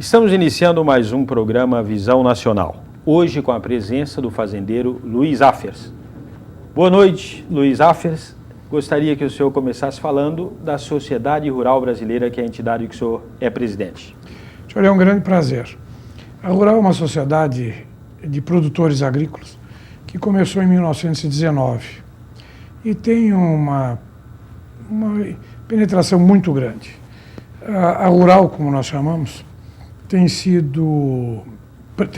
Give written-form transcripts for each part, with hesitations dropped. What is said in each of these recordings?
Estamos iniciando mais um programa Visão Nacional, hoje com a presença do fazendeiro Luiz Affers. Boa noite, Luiz Affers. Gostaria que o senhor começasse falando da Sociedade Rural Brasileira, que é a entidade que o senhor é presidente. Senhor, é um grande prazer. A Rural é uma sociedade de produtores agrícolas que começou em 1919 e tem uma penetração muito grande. A Rural, como nós chamamos, tem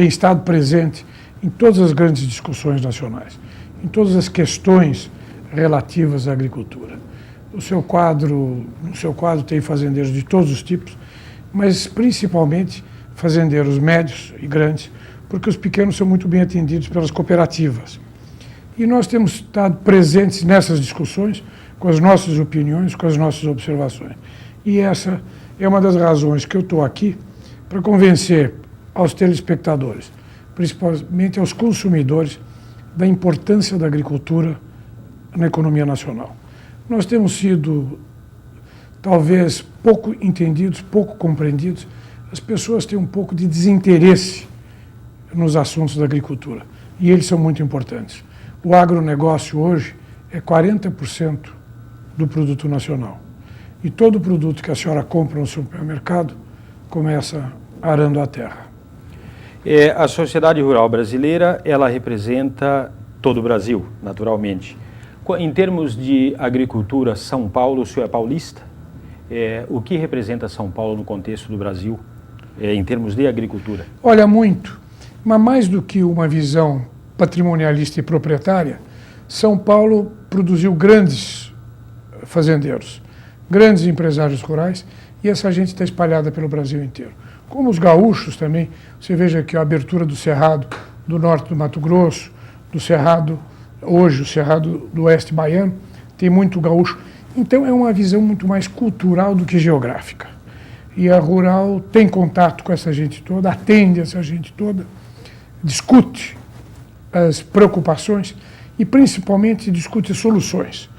estado presente em todas as grandes discussões nacionais, em todas as questões relativas à agricultura. No seu quadro tem fazendeiros de todos os tipos, mas principalmente fazendeiros médios e grandes, porque os pequenos são muito bem atendidos pelas cooperativas. E nós temos estado presentes nessas discussões com as nossas opiniões, com as nossas observações. E essa é uma das razões que eu estou aqui para convencer aos telespectadores, principalmente aos consumidores, da importância da agricultura na economia nacional. Nós temos sido, talvez, pouco entendidos, pouco compreendidos. As pessoas têm um pouco de desinteresse nos assuntos da agricultura, e eles são muito importantes. O agronegócio hoje é 40% do produto nacional. E todo produto que a senhora compra no supermercado começa arando a terra. A Sociedade Rural Brasileira, ela representa todo o Brasil, naturalmente. Em termos de agricultura, São Paulo, o senhor é paulista? O que representa São Paulo no contexto do Brasil, em termos de agricultura? Olha, muito. Mas mais do que uma visão patrimonialista e proprietária, São Paulo produziu grandes fazendeiros, grandes empresários rurais, e essa gente está espalhada pelo Brasil inteiro. Como os gaúchos também, você veja aqui a abertura do Cerrado do norte do Mato Grosso, do Cerrado, hoje o Cerrado do oeste baiano, tem muito gaúcho. Então é uma visão muito mais cultural do que geográfica. E a Rural tem contato com essa gente toda, atende essa gente toda, discute as preocupações e principalmente discute soluções.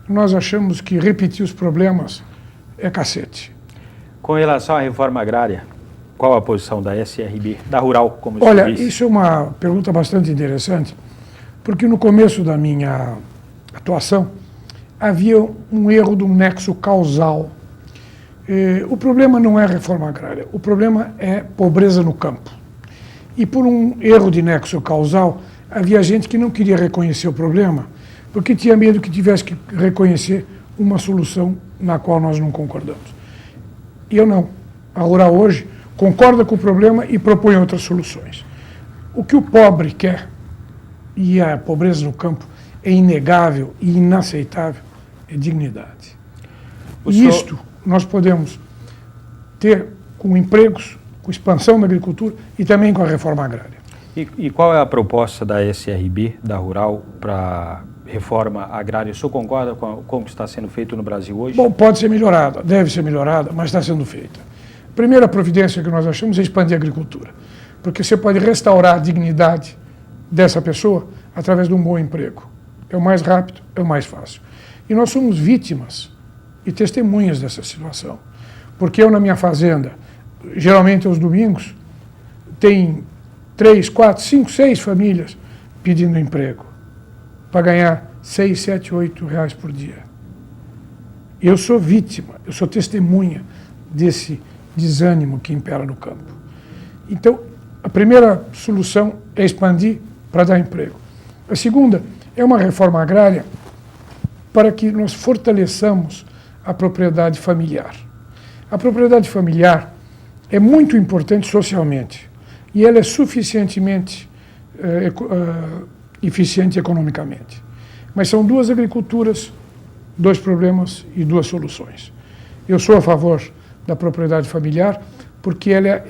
Nós achamos que repetir os problemas é cacete. Com relação à reforma agrária, qual a posição da SRB, da Rural, como você Olha, disse? isso é uma pergunta bastante interessante, porque no começo da minha atuação havia um erro do nexo causal. O problema não é a reforma agrária, o problema é pobreza no campo. E por um erro de nexo causal, havia gente que não queria reconhecer o problema, porque tinha medo que tivesse que reconhecer uma solução na qual nós não concordamos. E eu não. A Rural hoje concorda com o problema e propõe outras soluções. O que o pobre quer, e a pobreza no campo é inegável e inaceitável, é dignidade. E isto nós podemos ter com empregos, com expansão da agricultura e também com a reforma agrária. E qual é a proposta da SRB, da Rural, para reforma agrária? O senhor concorda com o que está sendo feito no Brasil hoje? Bom, pode ser melhorada, deve ser melhorada, mas está sendo feita. A primeira providência que nós achamos é expandir a agricultura, porque você pode restaurar a dignidade dessa pessoa através de um bom emprego. É o mais rápido, é o mais fácil. E nós somos vítimas e testemunhas dessa situação. Porque eu, na minha fazenda, geralmente aos domingos, tem 3, 4, 5, 6 famílias pedindo emprego para ganhar 6, 7, 8 reais por dia. Eu sou vítima, eu sou testemunha desse desânimo que impera no campo. Então, a primeira solução é expandir para dar emprego. A segunda é uma reforma agrária para que nós fortaleçamos a propriedade familiar. A propriedade familiar é muito importante socialmente e ela é suficientemente eficiente economicamente. Mas são duas agriculturas, dois problemas e duas soluções. Eu sou a favor da propriedade familiar porque ela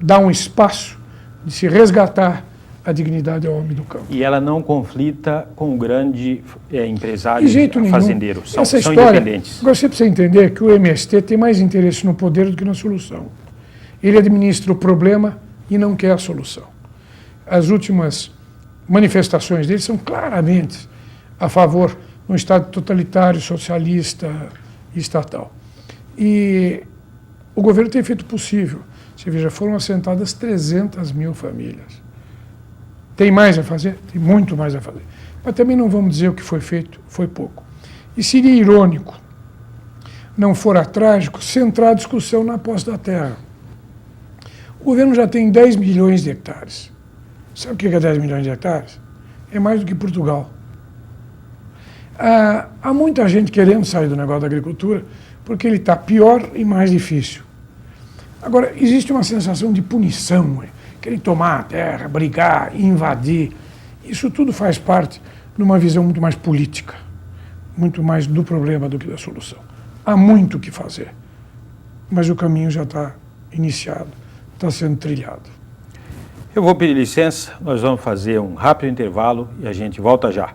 dá um espaço de se resgatar a dignidade ao homem do campo. E ela não conflita com o grande empresário fazendeiro. São independentes. Agora você precisa entender que o MST tem mais interesse no poder do que na solução. Ele administra o problema e não quer a solução. As últimas manifestações dele são claramente a favor de um Estado totalitário, socialista e estatal. E o governo tem feito o possível. Você veja, foram assentadas 300 mil famílias. Tem mais a fazer? Tem muito mais a fazer. Mas também não vamos dizer o que foi feito, foi pouco. E seria irônico, não fora trágico, centrar a discussão na posse da terra. O governo já tem 10 milhões de hectares. Sabe o que é 10 milhões de hectares? É mais do que Portugal. Há muita gente querendo sair do negócio da agricultura porque ele está pior e mais difícil. Agora, existe uma sensação de punição, querer tomar a terra, brigar, invadir. Isso tudo faz parte de uma visão muito mais política, muito mais do problema do que da solução. Há muito o que fazer, mas o caminho já está iniciado, está sendo trilhado. Eu vou pedir licença, nós vamos fazer um rápido intervalo e a gente volta já.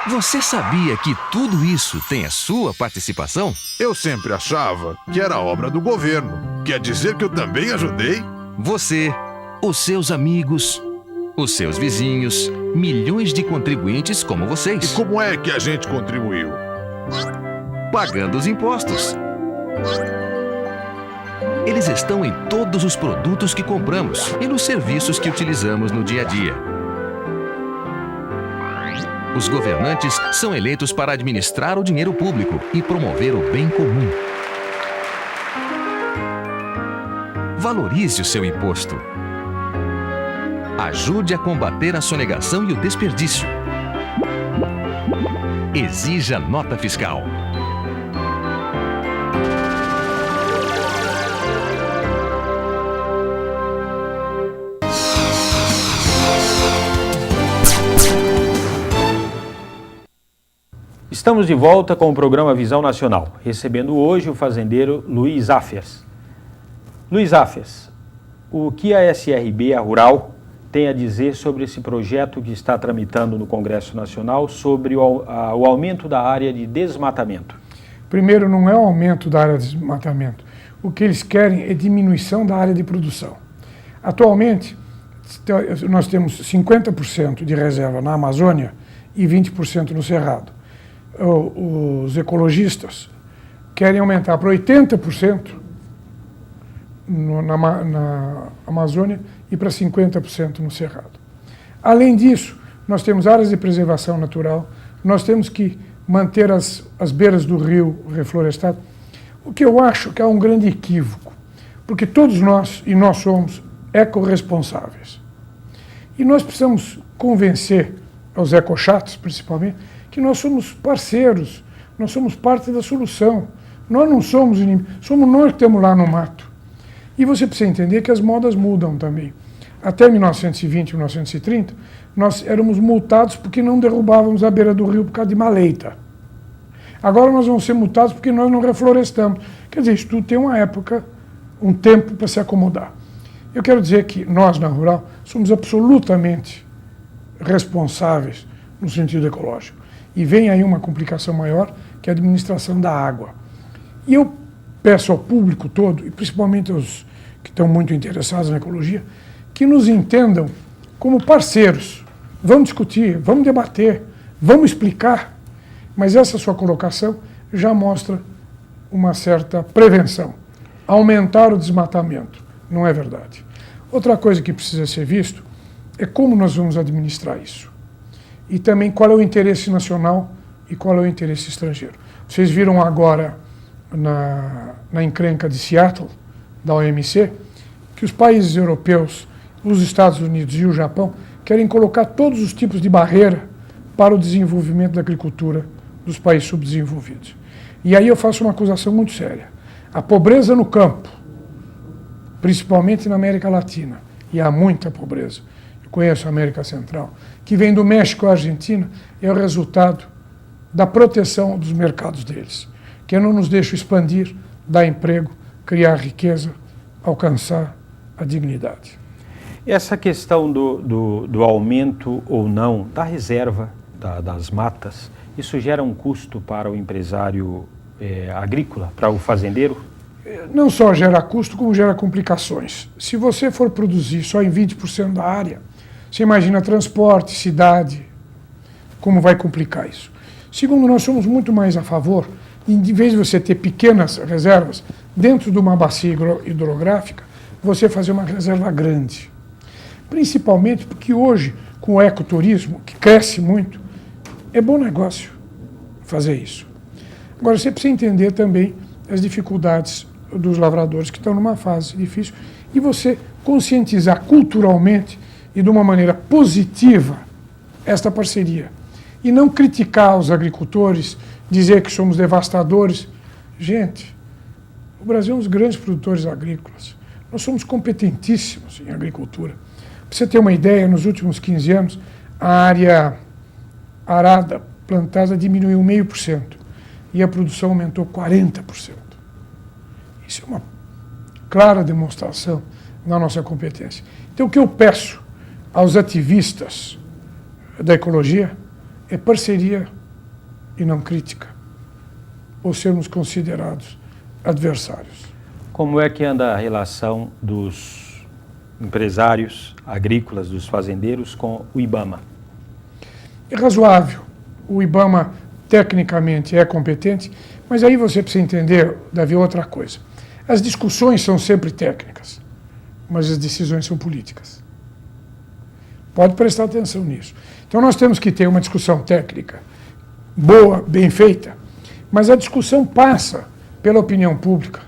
Você sabia que tudo isso tem a sua participação? Eu sempre achava que era obra do governo. Quer dizer que eu também ajudei? Você, os seus amigos, os seus vizinhos, milhões de contribuintes como E vocês. como é que a gente contribuiu? Pagando os impostos. Eles estão em todos os produtos que compramos e nos serviços que utilizamos no dia a dia. Os governantes são eleitos para administrar o dinheiro público e promover o bem comum. Valorize o seu imposto. Ajude a combater a sonegação e o desperdício. Exija nota fiscal. Estamos de volta com o programa Visão Nacional, recebendo hoje o fazendeiro Luiz Áfias. Luiz Áfias, o que a SRB, a Rural, tem a dizer sobre esse projeto que está tramitando no Congresso Nacional sobre o aumento da área de desmatamento? Primeiro, não é o aumento da área de desmatamento. O que eles querem é diminuição da área de produção. Atualmente, nós temos 50% de reserva na Amazônia e 20% no Cerrado. Os ecologistas querem aumentar para 80% na Amazônia e para 50% no Cerrado. Além disso, nós temos áreas de preservação natural, nós temos que manter as beiras do rio reflorestadas, o que eu acho que é um grande equívoco, porque todos nós, e nós somos ecorresponsáveis. E nós precisamos convencer aos ecochatos, principalmente, que nós somos parceiros, nós somos parte da solução. Nós não somos inimigos, somos nós que estamos lá no mato. E você precisa entender que as modas mudam também. Até 1920, 1930, nós éramos multados porque não derrubávamos a beira do rio por causa de maleita. Agora nós vamos ser multados porque nós não reflorestamos. Quer dizer, isso tudo tem uma época, um tempo para se acomodar. Eu quero dizer que nós, na Rural, somos absolutamente responsáveis no sentido ecológico. E vem aí uma complicação maior, que é a administração da água. E eu peço ao público todo, e principalmente aos que estão muito interessados na ecologia, que nos entendam como parceiros. Vamos discutir, vamos debater, vamos explicar, mas essa sua colocação já mostra uma certa prevenção. Aumentar o desmatamento, não é verdade. Outra coisa que precisa ser visto é como nós vamos administrar isso. E também qual é o interesse nacional e qual é o interesse estrangeiro. Vocês viram agora na encrenca de Seattle, da OMC, que os países europeus, os Estados Unidos e o Japão querem colocar todos os tipos de barreira para o desenvolvimento da agricultura dos países subdesenvolvidos. E aí eu faço uma acusação muito séria. A pobreza no campo, principalmente na América Latina, e há muita pobreza, eu conheço a América Central, que vem do México à Argentina, é o resultado da proteção dos mercados deles, que não nos deixa expandir, dar emprego, criar riqueza, alcançar a dignidade. Essa questão do aumento ou não da reserva das matas, isso gera um custo para o empresário agrícola, para o fazendeiro? Não só gera custo, como gera complicações. Se você for produzir só em 20% da área, Você imagina transporte, cidade, como vai complicar isso. Segundo, nós somos muito mais a favor, em vez de você ter pequenas reservas, dentro de uma bacia hidrográfica, você fazer uma reserva grande. Principalmente porque hoje, com o ecoturismo, que cresce muito, é bom negócio fazer isso. Agora, você precisa entender também as dificuldades dos lavradores que estão numa fase difícil e você conscientizar culturalmente e de uma maneira positiva esta parceria. E não criticar os agricultores, dizer que somos devastadores. Gente, o Brasil é um dos grandes produtores agrícolas. Nós somos competentíssimos em agricultura. Para você ter uma ideia, nos últimos 15 anos, a área arada, plantada, diminuiu 0,5% e a produção aumentou 40%. Isso é uma clara demonstração da nossa competência. Então, o que eu peço aos ativistas da ecologia é parceria e não crítica, ou sermos considerados adversários. Como é que anda a relação dos empresários agrícolas, dos fazendeiros, com o IBAMA? É razoável. O IBAMA, tecnicamente, é competente, mas aí você precisa entender, Davi, outra coisa. As discussões são sempre técnicas, mas as decisões são políticas. Pode prestar atenção nisso. Então nós temos que ter uma discussão técnica boa, bem feita, mas a discussão passa pela opinião pública,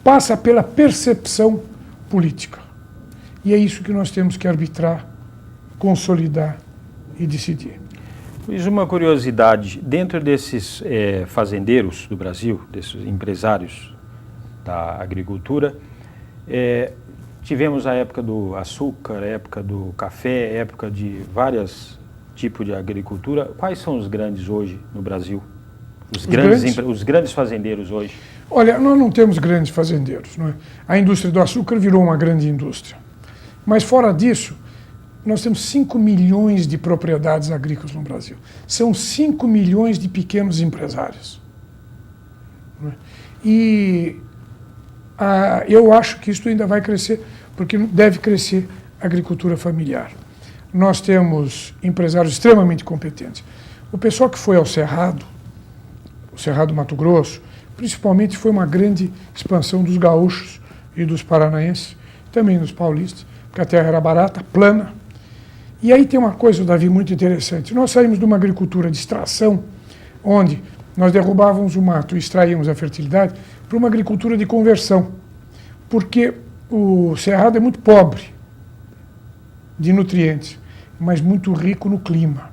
passa pela percepção política. E é isso que nós temos que arbitrar, consolidar e decidir. Luiz, uma curiosidade, dentro desses fazendeiros do Brasil, desses empresários da agricultura, tivemos a época do açúcar, a época do café, a época de vários tipos de agricultura. Quais são os grandes hoje no Brasil? Os grandes fazendeiros hoje? Olha, nós não temos grandes fazendeiros, não é? A indústria do açúcar virou uma grande indústria. Mas fora disso, nós temos 5 milhões de propriedades agrícolas no Brasil. São 5 milhões de pequenos empresários. Não é? E eu acho que isso ainda vai crescer, porque deve crescer a agricultura familiar. Nós temos empresários extremamente competentes. O pessoal que foi ao Cerrado, o Cerrado Mato Grosso, principalmente foi uma grande expansão dos gaúchos e dos paranaenses, também dos paulistas, porque a terra era barata, plana. E aí tem uma coisa, Davi, muito interessante. Nós saímos de uma agricultura de extração, onde nós derrubávamos o mato e extraíamos a fertilidade, para uma agricultura de conversão, porque o Cerrado é muito pobre de nutrientes, mas muito rico no clima.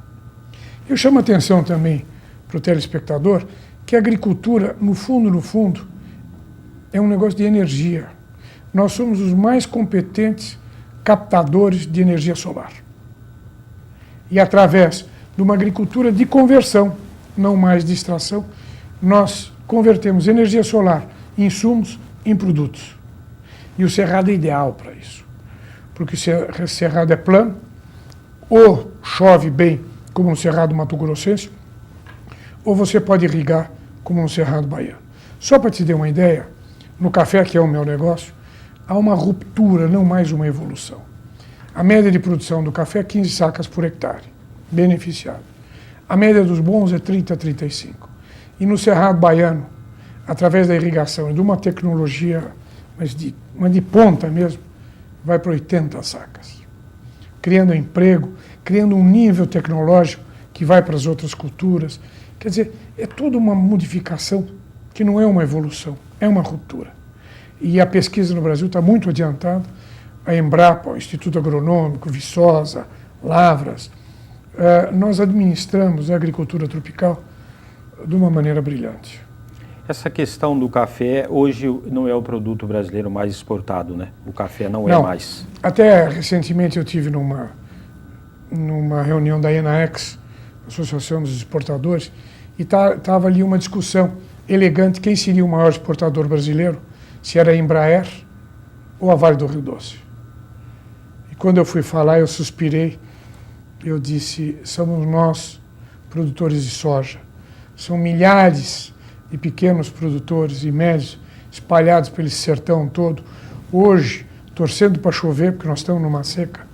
Eu chamo a atenção também para o telespectador que a agricultura, no fundo, é um negócio de energia. Nós somos os mais competentes captadores de energia solar. E através de uma agricultura de conversão, não mais de extração, nós convertemos energia solar em insumos em produtos. E o Cerrado é ideal para isso. Porque o Cerrado é plano, ou chove bem, como no Cerrado Mato-Grossense, ou você pode irrigar, como no Cerrado Baiano. Só para te dar uma ideia, no café, que é o meu negócio, há uma ruptura, não mais uma evolução. A média de produção do café é 15 sacas por hectare, beneficiado. A média dos bons é 30 a 35. E no Cerrado Baiano, através da irrigação e de uma tecnologia, mas de ponta mesmo, vai para 80 sacas. Criando emprego, criando um nível tecnológico que vai para as outras culturas. Quer dizer, é toda uma modificação que não é uma evolução, é uma ruptura. E a pesquisa no Brasil está muito adiantada. A Embrapa, o Instituto Agronômico, Viçosa, Lavras, nós administramos a agricultura tropical de uma maneira brilhante. Essa questão do café, hoje não é o produto brasileiro mais exportado, né? O café não é mais. Até recentemente eu tive numa reunião da ENAEX, Associação dos Exportadores, e estava ali uma discussão elegante, quem seria o maior exportador brasileiro, se era a Embraer ou a Vale do Rio Doce. E quando eu fui falar, eu suspirei, eu disse, somos nós, produtores de soja. São milhares de pequenos produtores e médios espalhados pelo sertão todo, hoje torcendo para chover, porque nós estamos numa seca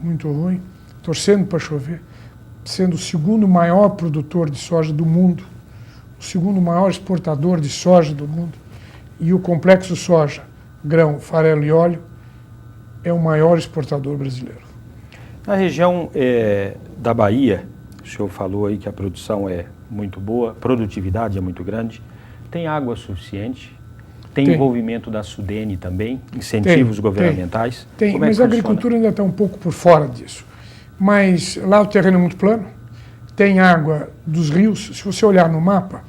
muito ruim, torcendo para chover, sendo o segundo maior produtor de soja do mundo, o segundo maior exportador de soja do mundo, e o complexo soja, grão, farelo e óleo é o maior exportador brasileiro. Na região da Bahia, o senhor falou aí que a produção é muito boa, a produtividade é muito grande, tem água suficiente? Tem envolvimento da SUDENE também, incentivos governamentais? Tem, mas a agricultura ainda está um pouco por fora disso. Mas lá o terreno é muito plano, tem água dos rios. Se você olhar no mapa,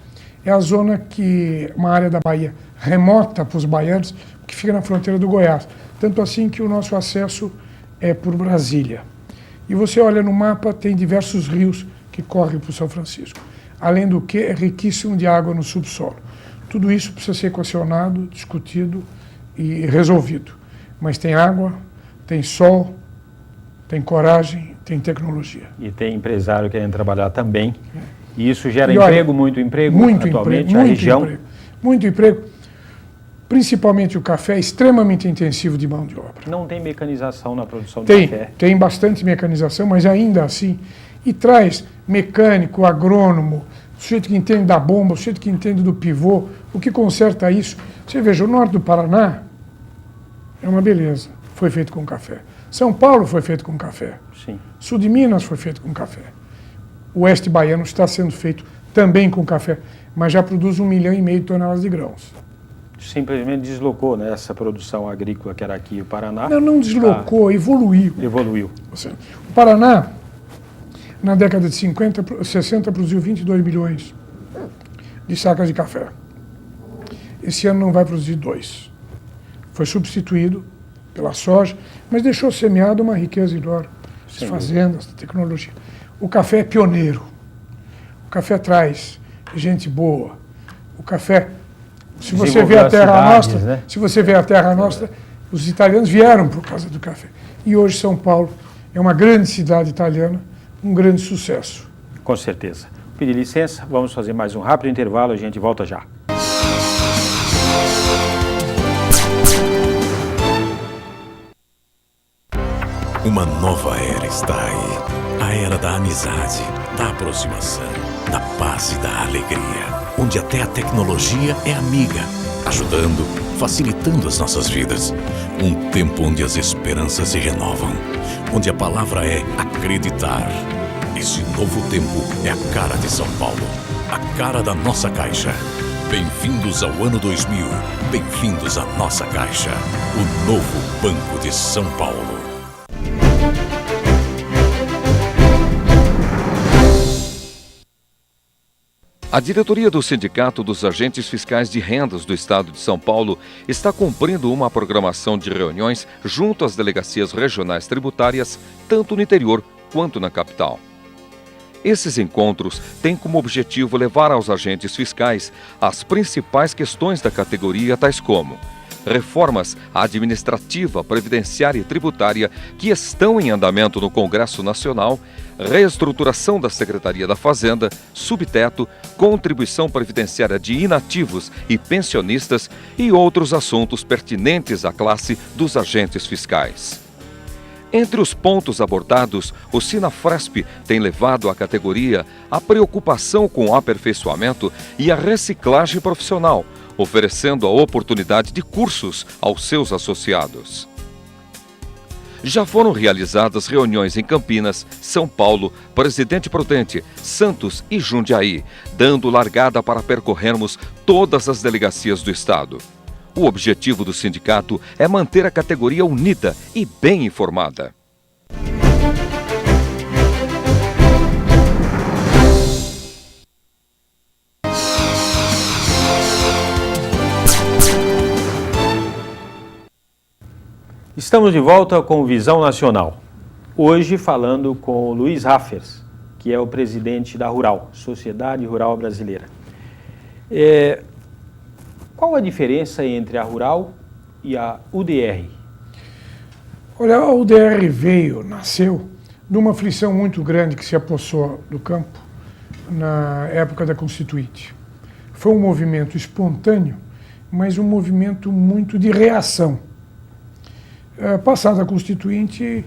é a zona que, uma área da Bahia remota para os baianos, que fica na fronteira do Goiás. Tanto assim que o nosso acesso é por Brasília. E você olha no mapa, tem diversos rios que correm para o São Francisco. Além do que, é riquíssimo de água no subsolo. Tudo isso precisa ser equacionado, discutido e resolvido. Mas tem água, tem sol, tem coragem, tem tecnologia. E tem empresário querendo trabalhar também. E isso gera emprego, muito emprego atualmente na região? Muito emprego. Principalmente o café é extremamente intensivo de mão de obra. Não tem mecanização na produção do café? Tem bastante mecanização, mas ainda assim. E traz mecânico, agrônomo, o sujeito que entende da bomba, o sujeito que entende do pivô, o que conserta isso. Você veja, o norte do Paraná é uma beleza, foi feito com café. São Paulo foi feito com café. Sim. Sul de Minas foi feito com café. O oeste baiano está sendo feito também com café, mas já produz 1,5 milhão de toneladas de grãos. Simplesmente deslocou, né, essa produção agrícola que era aqui o Paraná. Não deslocou, evoluiu. Evoluiu. O Paraná, na década de 60, produziu 22 milhões de sacas de café. Esse ano não vai produzir 2. Foi substituído pela soja, mas deixou semeado uma riqueza enorme. As fazendas, a tecnologia. O café é pioneiro. O café traz gente boa. O café, se você vê a Terra Nostra, né? Se você vê a Terra Nostra, os italianos vieram por causa do café. E hoje São Paulo é uma grande cidade italiana, um grande sucesso. Com certeza. Pedir licença, vamos fazer mais um rápido intervalo, a gente volta já. Uma nova era está aí. A era da amizade, da aproximação, da paz e da alegria. Onde até a tecnologia é amiga, ajudando, facilitando as nossas vidas. Um tempo onde as esperanças se renovam. Onde a palavra é acreditar. Esse novo tempo é a cara de São Paulo. A cara da nossa Caixa. Bem-vindos ao ano 2000. Bem-vindos à nossa Caixa. O novo Banco de São Paulo. A diretoria do Sindicato dos Agentes Fiscais de Rendas do Estado de São Paulo está cumprindo uma programação de reuniões junto às delegacias regionais tributárias, tanto no interior quanto na capital. Esses encontros têm como objetivo levar aos agentes fiscais as principais questões da categoria, tais como reformas administrativa, previdenciária e tributária que estão em andamento no Congresso Nacional, reestruturação da Secretaria da Fazenda, subteto, contribuição previdenciária de inativos e pensionistas e outros assuntos pertinentes à classe dos agentes fiscais. Entre os pontos abordados, o Sinafresp tem levado à categoria a preocupação com o aperfeiçoamento e a reciclagem profissional, oferecendo a oportunidade de cursos aos seus associados. Já foram realizadas reuniões em Campinas, São Paulo, Presidente Prudente, Santos e Jundiaí, dando largada para percorrermos todas as delegacias do Estado. O objetivo do sindicato é manter a categoria unida e bem informada. Estamos de volta com Visão Nacional. Hoje falando com o Luiz Raffers, que é o presidente da Rural, Sociedade Rural Brasileira. Qual a diferença entre a Rural e a UDR? Olha, a UDR nasceu de uma aflição muito grande que se apossou do campo na época da Constituinte. Foi um movimento espontâneo, mas um movimento muito de reação. Passada a Constituinte,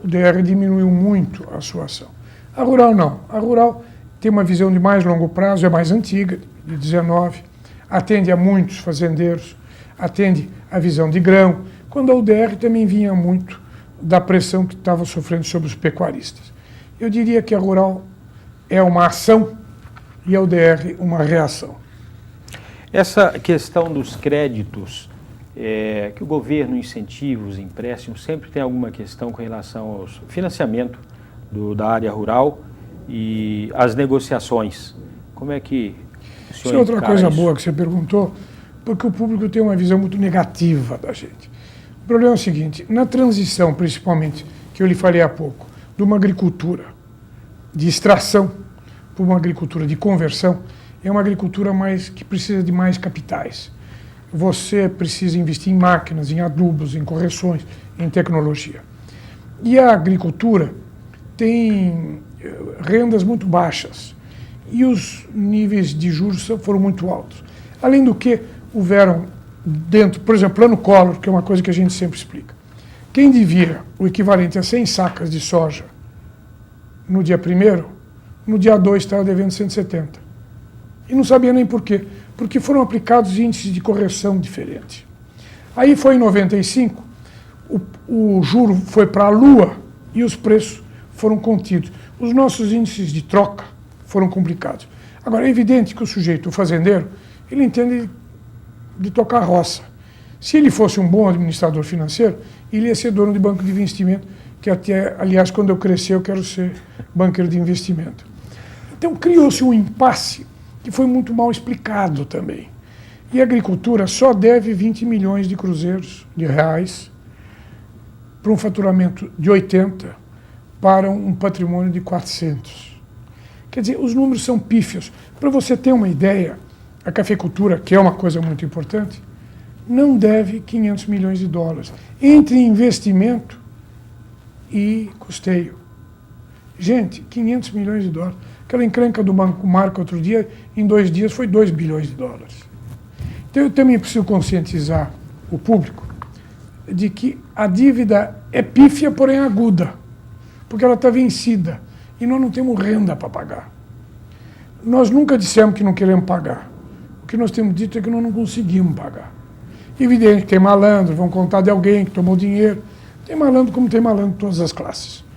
o DR diminuiu muito a sua ação. A Rural não. A Rural tem uma visão de mais longo prazo, é mais antiga, de 19, atende a muitos fazendeiros, atende a visão de grão, quando a UDR também vinha muito da pressão que estava sofrendo sobre os pecuaristas. Eu diria que a Rural é uma ação e a UDR uma reação. Essa questão dos créditos, que o governo incentiva os empréstimos, sempre tem alguma questão com relação ao financiamento da área rural e as negociações. Como é que o senhor Isso é outra coisa isso? boa que você perguntou, porque o público tem uma visão muito negativa da gente. O problema é o seguinte, na transição, principalmente, que eu lhe falei há pouco, de uma agricultura de extração para uma agricultura de conversão, é uma agricultura que precisa de mais capitais. Você precisa investir em máquinas, em adubos, em correções, em tecnologia. E a agricultura tem rendas muito baixas e os níveis de juros foram muito altos. Além do que, houveram dentro, por exemplo, plano Collor, que é uma coisa que a gente sempre explica. Quem devia o equivalente a 100 sacas de soja no dia 1º, no dia 2 estava devendo 170. E não sabia nem por quê. Porque foram aplicados índices de correção diferentes. Aí foi em 95, o juro foi para a lua e os preços foram contidos. Os nossos índices de troca foram complicados. Agora, é evidente que o sujeito, o fazendeiro, ele entende de tocar roça. Se ele fosse um bom administrador financeiro, ele ia ser dono de banco de investimento, que até, aliás, quando eu crescer, eu quero ser banqueiro de investimento. Então, criou-se um impasse que foi muito mal explicado também. E a agricultura só deve 20 milhões de cruzeiros, de reais, para um faturamento de 80, para um patrimônio de 400. Quer dizer, os números são pífios. Para você ter uma ideia, a cafeicultura, que é uma coisa muito importante, não deve 500 milhões de dólares, entre investimento e custeio. Gente, 500 milhões de dólares. Aquela encrenca do Banco Marco outro dia, em 2 dias, foi 2 bilhões de dólares. Então eu também preciso conscientizar o público de que a dívida é pífia, porém aguda, porque ela está vencida e nós não temos renda para pagar. Nós nunca dissemos que não queremos pagar. O que nós temos dito é que nós não conseguimos pagar. Evidente que tem malandro, vão contar de alguém que tomou dinheiro. Tem malandro como tem malandro de todas as classes.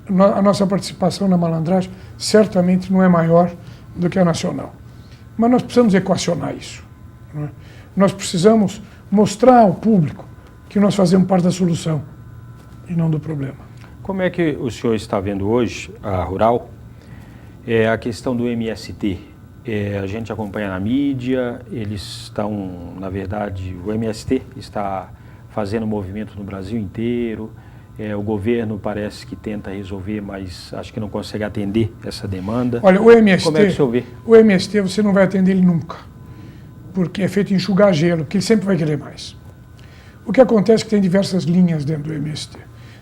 A nossa participação na malandragem certamente não é maior do que a nacional. Mas nós precisamos equacionar isso. Não é? Nós precisamos mostrar ao público que nós fazemos parte da solução e não do problema. Como é que o senhor está vendo hoje, a Rural, a questão do MST? A gente acompanha na mídia, eles estão, na verdade, o MST está fazendo movimento no Brasil inteiro. O governo parece que tenta resolver, mas acho que não consegue atender essa demanda. Olha, o MST, como é que o senhor vê? O MST você não vai atender ele nunca, porque é feito enxugar gelo, porque ele sempre vai querer mais. O que acontece é que tem diversas linhas dentro do MST.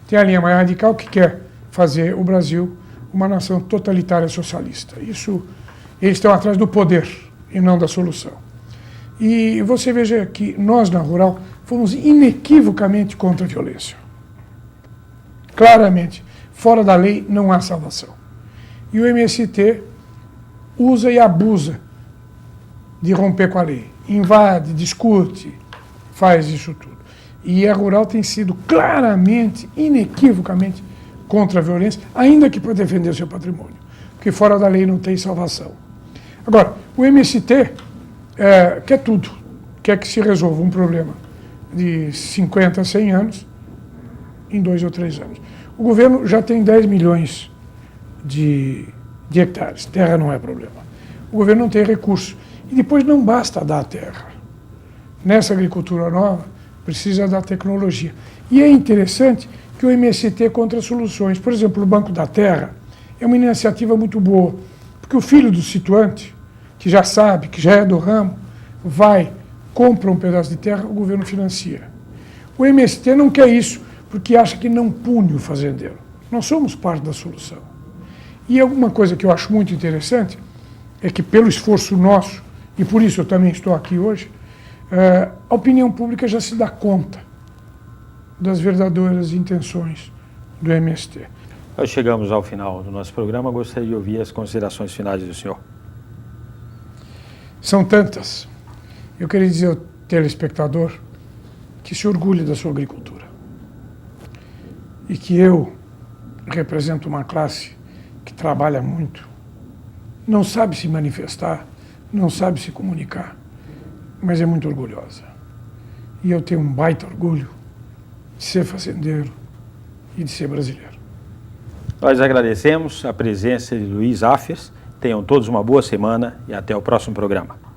Tem a linha mais radical que quer fazer o Brasil uma nação totalitária socialista. Isso, eles estão atrás do poder e não da solução. E você veja que nós, na Rural, fomos inequivocamente contra a violência. Claramente, fora da lei não há salvação. E o MST usa e abusa de romper com a lei. Invade, discute, faz isso tudo. E a Rural tem sido claramente, inequivocamente contra a violência, ainda que para defender o seu patrimônio. Porque fora da lei não tem salvação. Agora, o MST quer tudo. Quer que se resolva um problema de 50, 100 anos em 2 ou 3 anos. O governo já tem 10 milhões de hectares. Terra não é problema. O governo não tem recursos. E depois não basta dar terra. Nessa agricultura nova, precisa da tecnologia. E é interessante que o MST contra soluções. Por exemplo, o Banco da Terra é uma iniciativa muito boa, porque o filho do situante, que já sabe, que já é do ramo, vai, compra um pedaço de terra, o governo financia. O MST não quer isso, porque acha que não pune o fazendeiro. Nós somos parte da solução. E alguma coisa que eu acho muito interessante é que, pelo esforço nosso, e por isso eu também estou aqui hoje, a opinião pública já se dá conta das verdadeiras intenções do MST. Nós chegamos ao final do nosso programa. Gostaria de ouvir as considerações finais do senhor. São tantas. Eu queria dizer ao telespectador que se orgulhe da sua agricultura. E que eu represento uma classe que trabalha muito, não sabe se manifestar, não sabe se comunicar, mas é muito orgulhosa. E eu tenho um baita orgulho de ser fazendeiro e de ser brasileiro. Nós agradecemos a presença de Luiz Afers. Tenham todos uma boa semana e até o próximo programa.